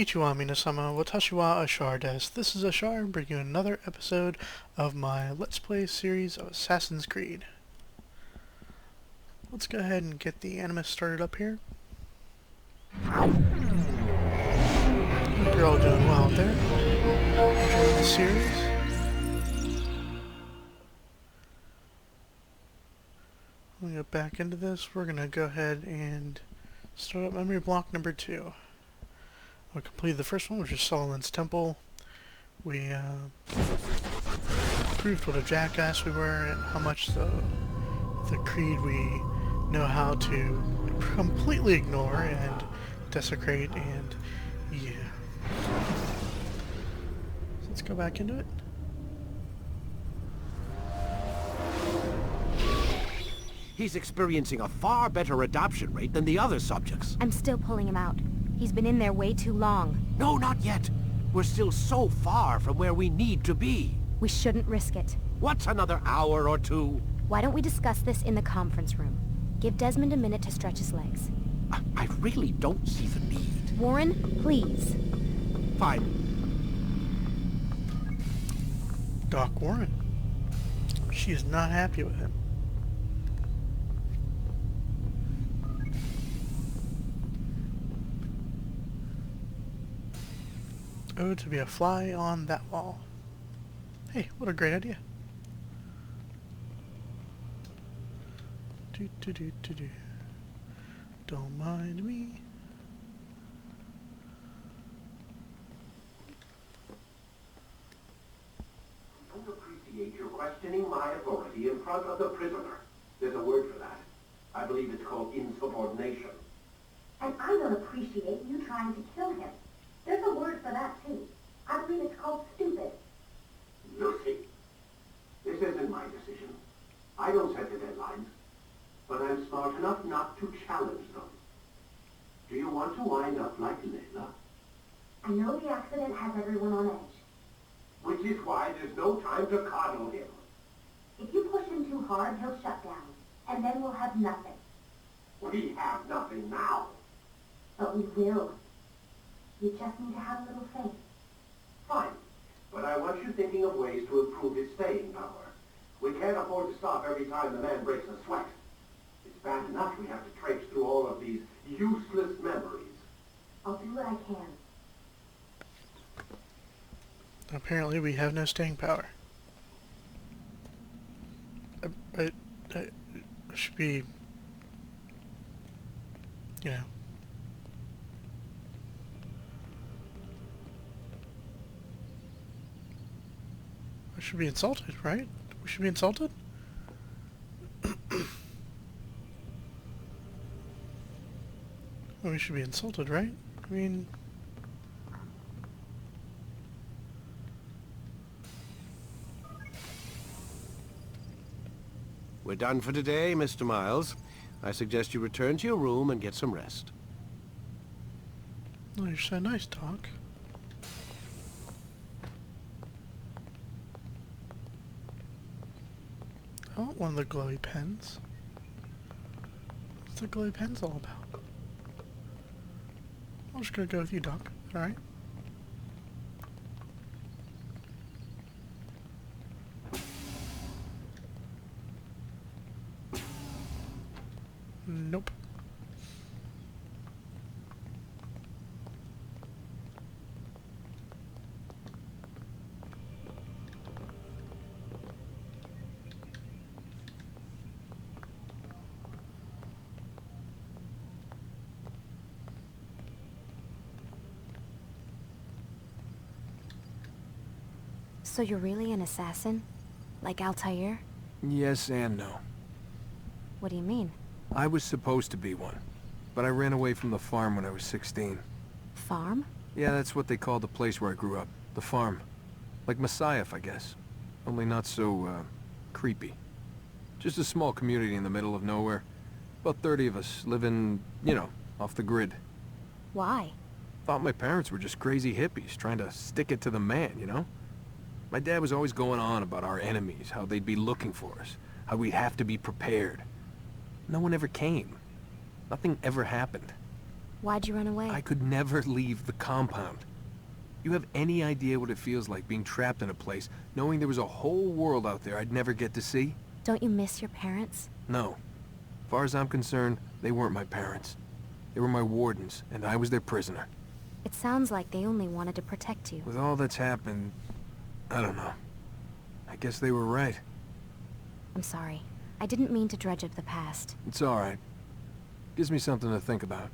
Konnichiwa minasama, watashi wa Ashar desu. This is Ashar, bringing you another episode of my Let's Play series of Assassin's Creed. Let's go ahead and get the anime started up here. Hope you're all doing well out there. Enjoying the series. We'll get back into this. We're going to go ahead and start up memory block number 2. We completed the first one, which is Solomon's Temple. We proved what a jackass we were and how much the creed we know how to completely ignore and desecrate, and yeah. So let's go back into it. He's experiencing a far better adoption rate than the other subjects. I'm still pulling him out. He's been in there way too long. No, not yet. We're still so far from where we need to be. We shouldn't risk it. What's another hour or two? Why don't we discuss this in the conference room? Give Desmond a minute to stretch his legs. I really don't see the need. Warren, please. Fine. Doc Warren. She is not happy with him. Oh, to be a fly on that wall. Hey, what a great idea. Do. Don't mind me. I don't appreciate your questioning my authority in front of the prisoner. There's a word for that. I believe it's called insubordination. And I don't appreciate you trying to kill him. There's a word for that, too. I believe it's called stupid. Lucy, this isn't my decision. I don't set the deadlines, but I'm smart enough not to challenge them. Do you want to wind up like Layla? I know the accident has everyone on edge. Which is why there's no time to coddle him. If you push him too hard, he'll shut down, and then we'll have nothing. We have nothing now. But we will. You just need to have a little faith. Fine, but I want you thinking of ways to improve his staying power. We can't afford to stop every time the man breaks a sweat. It's bad enough we have to traipse through all of these useless memories. I'll do what I can. Apparently we have no staying power. I should be, you know. I should be insulted, right? We should be insulted? We should be insulted, right? I mean... We're done for today, Mr. Miles. I suggest you return to your room and get some rest. Oh, you're so nice, Doc. I want one of the glowy pens. What's the glowy pens all about? I'm just gonna go with you, Doc. Alright? Nope. So you're really an assassin? Like Altair? Yes and no. What do you mean? I was supposed to be one, but I ran away from the farm when I was 16. Farm? Yeah, that's what they called the place where I grew up. The farm. Like Messiah, I guess. Only not so, creepy. Just a small community in the middle of nowhere. About 30 of us living, you know, off the grid. Why? Thought my parents were just crazy hippies trying to stick it to the man, you know? My dad was always going on about our enemies, how they'd be looking for us, how we'd have to be prepared. No one ever came. Nothing ever happened. Why'd you run away? I could never leave the compound. You have any idea what it feels like being trapped in a place, knowing there was a whole world out there I'd never get to see? Don't you miss your parents? No. As far as I'm concerned, they weren't my parents. They were my wardens, and I was their prisoner. It sounds like they only wanted to protect you. With all that's happened, I don't know. I guess they were right. I'm sorry. I didn't mean to dredge up the past. It's all right. Gives me something to think about.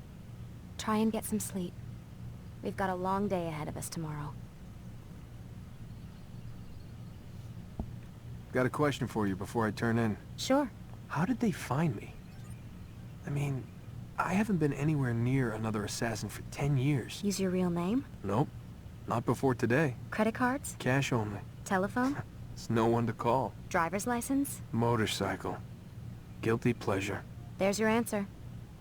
Try and get some sleep. We've got a long day ahead of us tomorrow. Got a question for you before I turn in. Sure. How did they find me? I mean, I haven't been anywhere near another assassin for 10 years. Use your real name? Nope. Not before today. Credit cards? Cash only. Telephone? It's no one to call. Driver's license? Motorcycle. Guilty pleasure. There's your answer.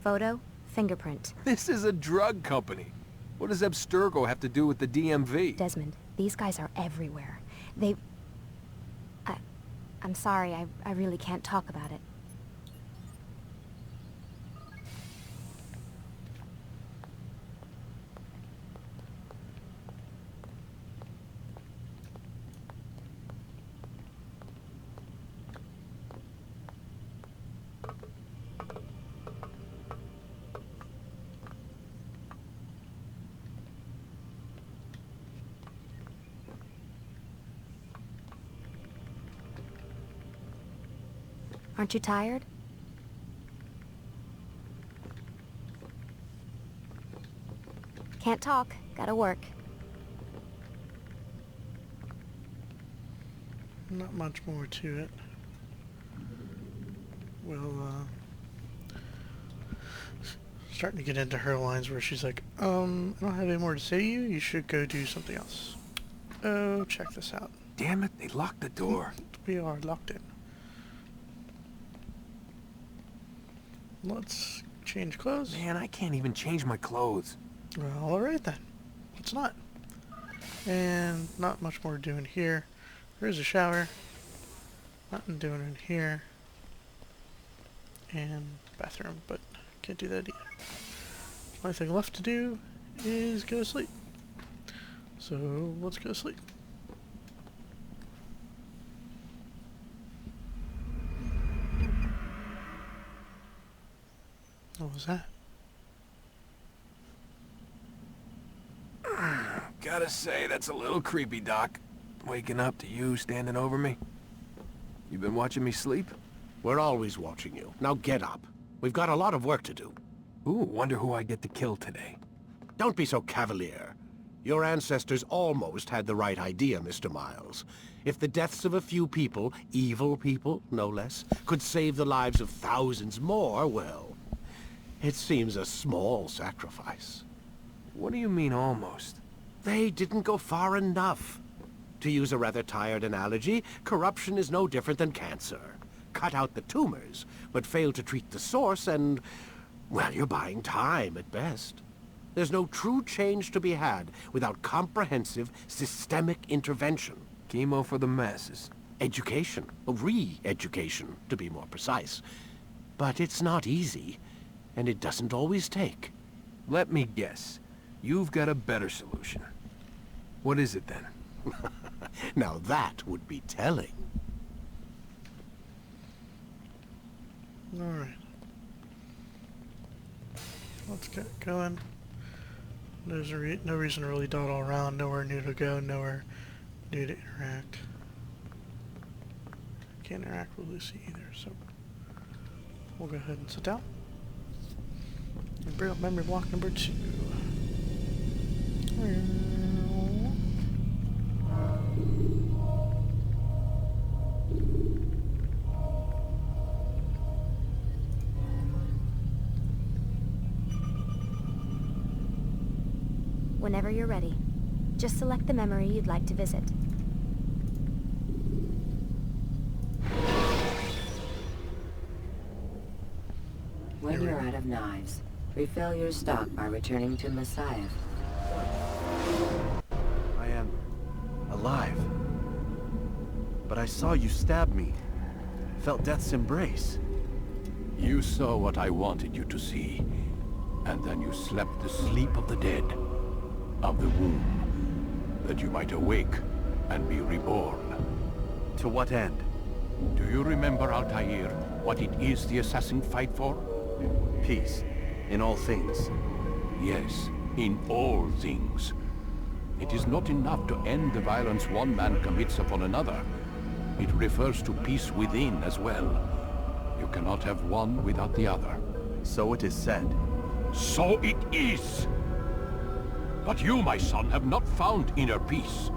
Photo, fingerprint. This is a drug company. What does Abstergo have to do with the DMV? Desmond, these guys are everywhere. I'm sorry, I really can't talk about it. Aren't you tired? Can't talk. Gotta work. Not much more to it. We'll, starting to get into her lines where she's like, I don't have any more to say to you. You should go do something else. Oh, check this out. Damn it, they locked the door. We are locked in. Let's change clothes. Man, I can't even change my clothes. Well, alright then. Let's not. And not much more doing here. There's a shower. Nothing doing in here. And bathroom, but can't do that either. Only thing left to do is go to sleep. So let's go to sleep. What was that? Gotta say, that's a little creepy, Doc. Waking up to you standing over me. You been watching me sleep? We're always watching you. Now get up. We've got a lot of work to do. Ooh, wonder who I get to kill today. Don't be so cavalier. Your ancestors almost had the right idea, Mr. Miles. If the deaths of a few people, evil people, no less, could save the lives of thousands more, well, it seems a small sacrifice. What do you mean, almost? They didn't go far enough. To use a rather tired analogy, corruption is no different than cancer. Cut out the tumors, but fail to treat the source and, well, you're buying time at best. There's no true change to be had without comprehensive, systemic intervention. Chemo for the masses. Education, re-education, to be more precise. But it's not easy, and it doesn't always take. Let me guess. You've got a better solution. What is it then? Now that would be telling. Alright. Let's get going. There's no reason to really dawdle around. Nowhere new to go. Nowhere new to interact. Can't interact with Lucy either, so we'll go ahead and sit down. And bring up memory block number 2. Whenever you're ready, just select the memory you'd like to visit. When you're out of knives, refill your stock by returning to Messiah. I am alive. But I saw you stab me. Felt death's embrace. You saw what I wanted you to see. And then you slept the sleep of the dead, of the womb, that you might awake and be reborn. To what end? Do you remember, Altair, what it is the assassin fight for? Peace. In all things. Yes, in all things. It is not enough to end the violence one man commits upon another. It refers to peace within as well. You cannot have one without the other. So it is said. So it is! But you, my son, have not found inner peace.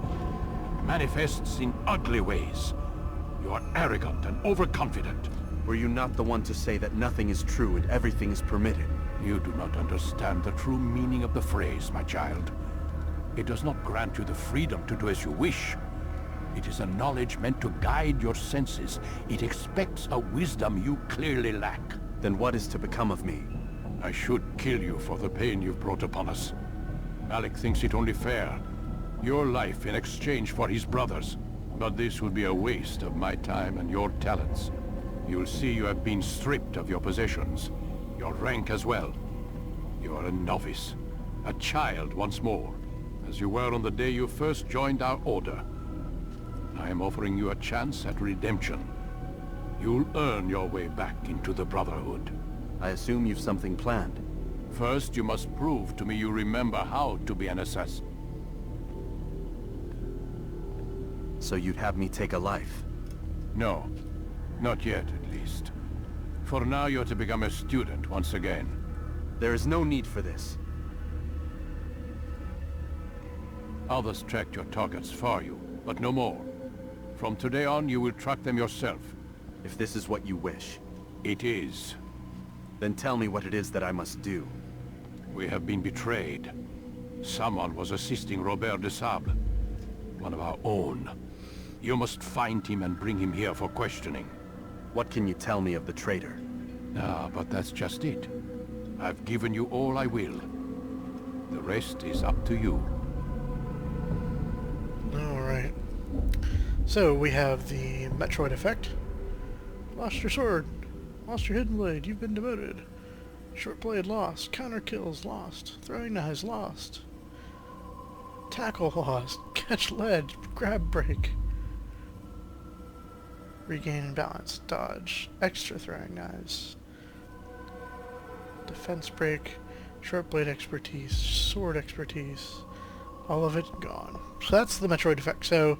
It manifests in ugly ways. You are arrogant and overconfident. Were you not the one to say that nothing is true and everything is permitted? You do not understand the true meaning of the phrase, my child. It does not grant you the freedom to do as you wish. It is a knowledge meant to guide your senses. It expects a wisdom you clearly lack. Then what is to become of me? I should kill you for the pain you've brought upon us. Alec thinks it only fair. Your life in exchange for his brother's. But this would be a waste of my time and your talents. You'll see you have been stripped of your possessions. Your rank as well. You are a novice. A child once more. As you were on the day you first joined our order. I am offering you a chance at redemption. You'll earn your way back into the Brotherhood. I assume you've something planned. First, you must prove to me you remember how to be an assassin. So you'd have me take a life? No. Not yet, at least. For now, you're to become a student once again. There is no need for this. Others tracked your targets for you, but no more. From today on, you will track them yourself. If this is what you wish. It is. Then tell me what it is that I must do. We have been betrayed. Someone was assisting Robert de Sable. One of our own. You must find him and bring him here for questioning. What can you tell me of the traitor? Ah, but that's just it. I've given you all I will. The rest is up to you. Alright. So we have the Metroid effect. Lost your sword. Lost your hidden blade. You've been demoted. Short blade lost. Counter kills lost. Throwing knives lost. Tackle lost. Catch ledge. Grab break. Regain balance. Dodge. Extra throwing knives. Defense break. Short blade expertise. Sword expertise. All of it gone. So that's the Metroid effect. So,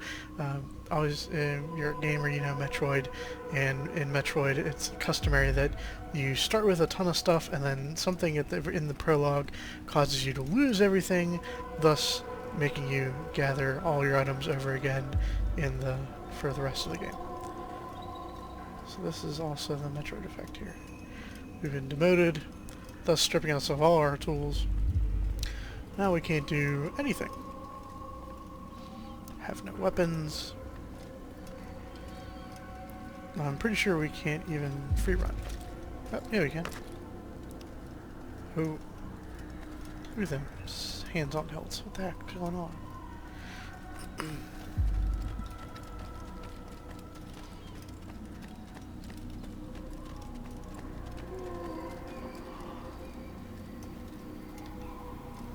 always, you're a gamer, you know Metroid, and in Metroid it's customary that you start with a ton of stuff and then something in the prologue causes you to lose everything, thus making you gather all your items over again for the rest of the game. So this is also the Metroid effect here. We've been demoted, thus stripping us of all our tools. Now we can't do anything. Have no weapons. I'm pretty sure we can't even free run. Oh, yeah we can. Oh. Look at them. Hands on hilts. What the heck's going on?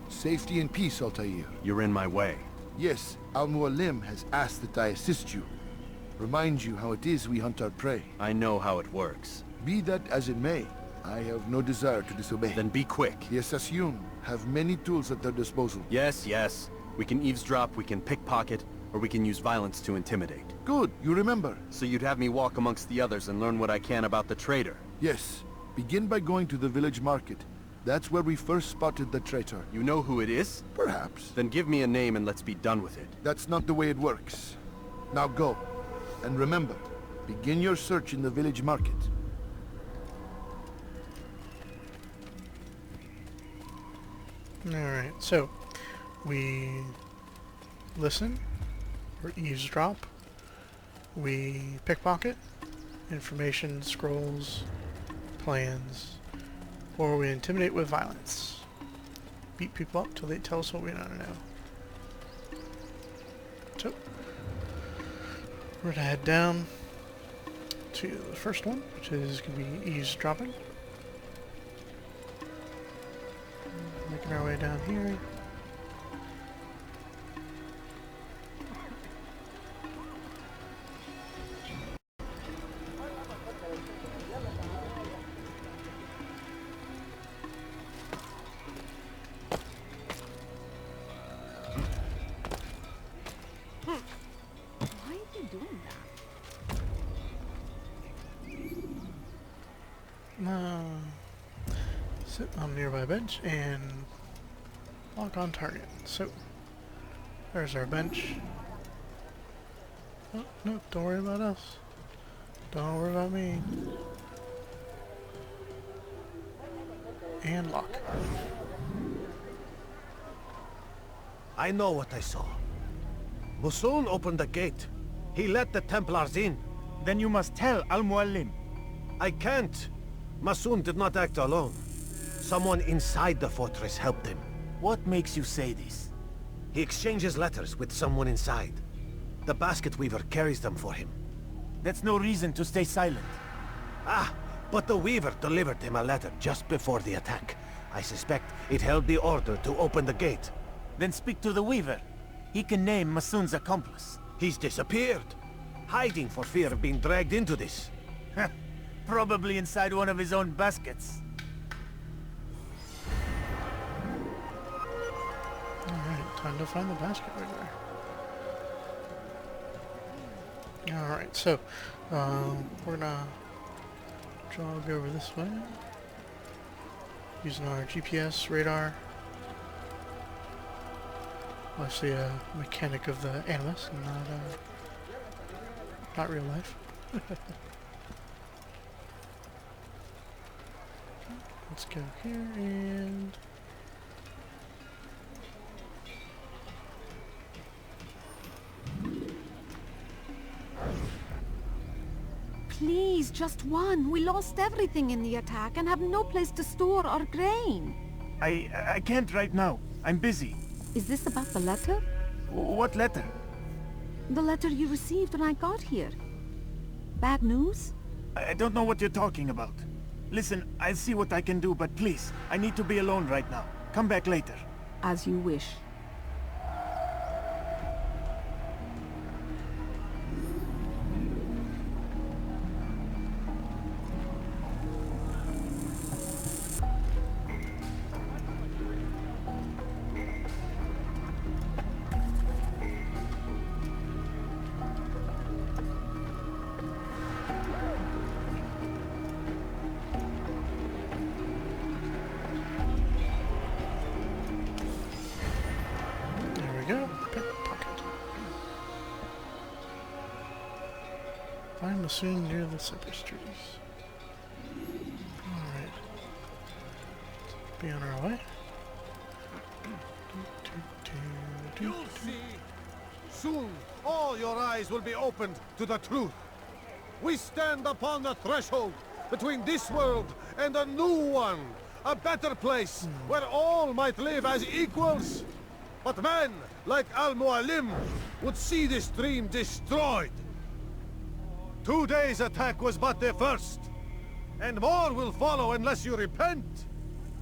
Safety and peace, Altair. You're in my way. Yes, Al-Mualim has asked that I assist you. Remind you how it is we hunt our prey. I know how it works. Be that as it may, I have no desire to disobey. Then be quick. The Assassin have many tools at their disposal. Yes, yes. We can eavesdrop, we can pickpocket, or we can use violence to intimidate. Good, you remember. So you'd have me walk amongst the others and learn what I can about the traitor? Yes. Begin by going to the village market. That's where we first spotted the traitor. You know who it is? Perhaps. Then give me a name and let's be done with it. That's not the way it works. Now go. And remember, begin your search in the village market. Alright, so we listen, or eavesdrop, we pickpocket, information, scrolls, plans, or we intimidate with violence. Beat people up till they tell us what we want to know. So, we're going to head down to the first one, which is going to be eavesdropping. Making our way down here. Why are you doing that? Sit on a nearby bench and lock on target. So, there's our bench. Oh, no, don't worry about us. Don't worry about me. And lock. I know what I saw. Musun opened the gate. He let the Templars in. Then you must tell Al-Mualim. I can't. Masun did not act alone. Someone inside the fortress helped him. What makes you say this? He exchanges letters with someone inside. The basket weaver carries them for him. That's no reason to stay silent. Ah, but the weaver delivered him a letter just before the attack. I suspect it held the order to open the gate. Then speak to the weaver. He can name Masun's accomplice. He's disappeared. Hiding for fear of being dragged into this. Probably inside one of his own baskets. Alright, time to find the basket weaver. Alright, so, we're gonna jog over this way. Using our GPS radar. Obviously a mechanic of the Animus, not real life. Let's go here and... Please, just one. We lost everything in the attack and have no place to store our grain. I can't right now. I'm busy. Is this about the letter? What letter? The letter you received when I got here. Bad news? I don't know what you're talking about. Listen, I'll see what I can do, but please, I need to be alone right now. Come back later. As you wish. Find Masun near the cypress trees. Alright. Be on our way. You'll see. Soon, all your eyes will be opened to the truth. We stand upon the threshold between this world and a new one. A better place where all might live as equals. But men like Al-Mualim would see this dream destroyed. Today's attack was but the first. And more will follow unless you repent.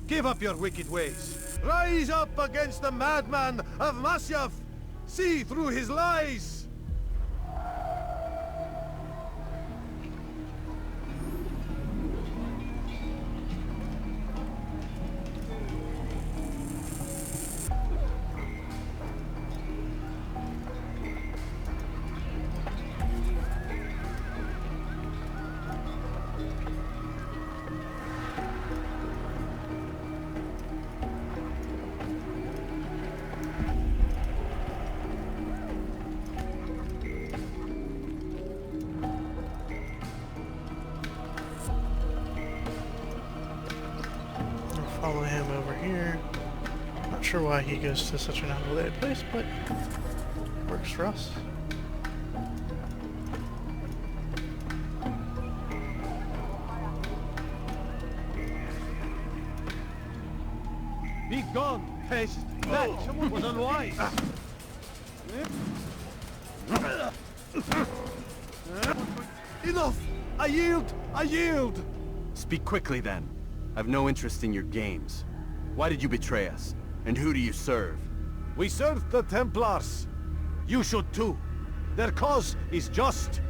Give up your wicked ways. Rise up against the madman of Masyaf. See through his lies. Follow him over here. Not sure why he goes to such an unrelated place, but works for us. Be gone, haste. That was unwise. Enough! I yield! I yield! Speak quickly then. I've no interest in your games. Why did you betray us? And who do you serve? We serve the Templars. You should too. Their cause is just.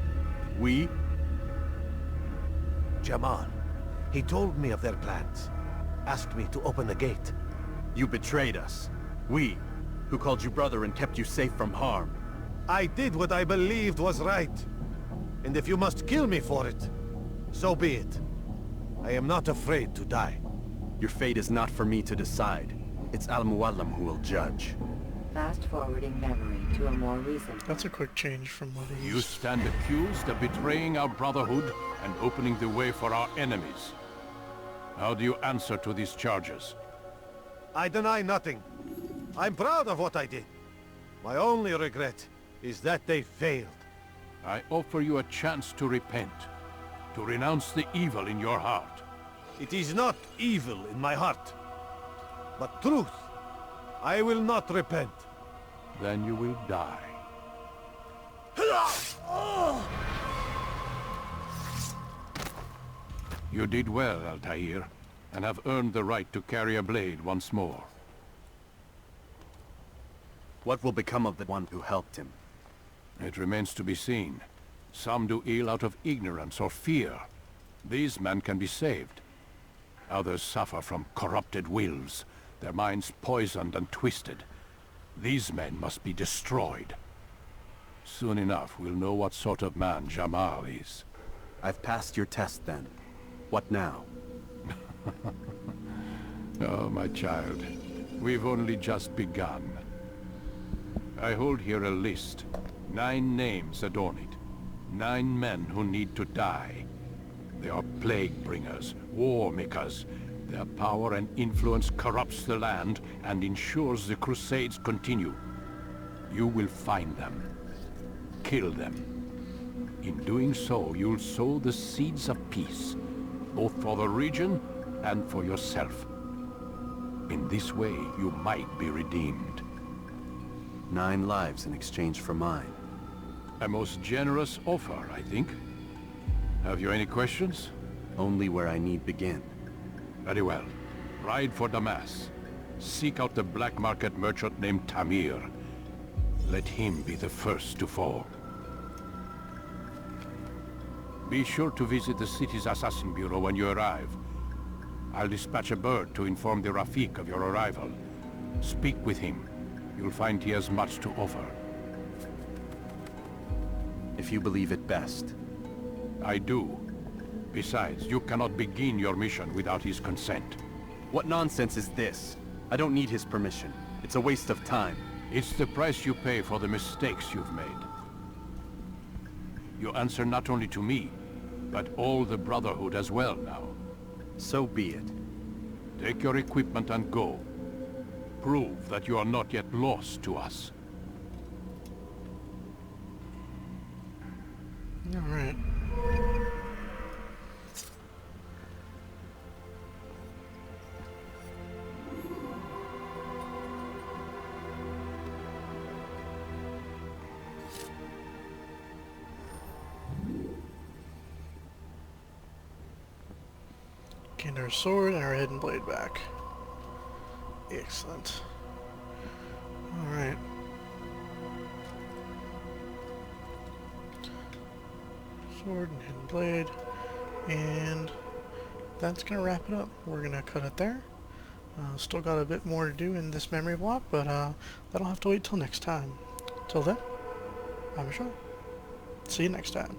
We? Jamal. He told me of their plans. Asked me to open the gate. You betrayed us. We, who called you brother and kept you safe from harm. I did what I believed was right. And if you must kill me for it, so be it. I am not afraid to die. Your fate is not for me to decide. It's Al-Muallim who will judge. Fast-forwarding memory to a more recent... That's a quick change from what he You used. stand accused of betraying our brotherhood and opening the way for our enemies. How do you answer to these charges? I deny nothing. I'm proud of what I did. My only regret is that they failed. I offer you a chance to repent, to renounce the evil in your heart. It is not evil in my heart, but truth. I will not repent. Then you will die. You did well, Altair, and have earned the right to carry a blade once more. What will become of the one who helped him? It remains to be seen. Some do ill out of ignorance or fear. These men can be saved. Others suffer from corrupted wills, their minds poisoned and twisted. These men must be destroyed. Soon enough, we'll know what sort of man Jamal is. I've passed your test then. What now? Oh, my child. We've only just begun. I hold here a list. 9 names adorn it. 9 men who need to die. They are plague bringers, war makers. Their power and influence corrupts the land and ensures the Crusades continue. You will find them. Kill them. In doing so, you'll sow the seeds of peace, both for the region and for yourself. In this way, you might be redeemed. 9 lives in exchange for mine. A most generous offer, I think. Have you any questions? Only where I need begin. Very well. Ride for Damas. Seek out the black market merchant named Tamir. Let him be the first to fall. Be sure to visit the city's assassin bureau when you arrive. I'll dispatch a bird to inform the Rafik of your arrival. Speak with him. You'll find he has much to offer. If you believe it best. I do. Besides, you cannot begin your mission without his consent. What nonsense is this? I don't need his permission. It's a waste of time. It's the price you pay for the mistakes you've made. You answer not only to me, but all the Brotherhood as well now. So be it. Take your equipment and go. Prove that you are not yet lost to us. All right. Gained our sword and our hidden blade back. Excellent. Alright. Sword and hidden blade. And that's going to wrap it up. We're going to cut it there. Still got a bit more to do in this memory block, but that'll have to wait till next time. Till then, I'm Michelle. See you next time.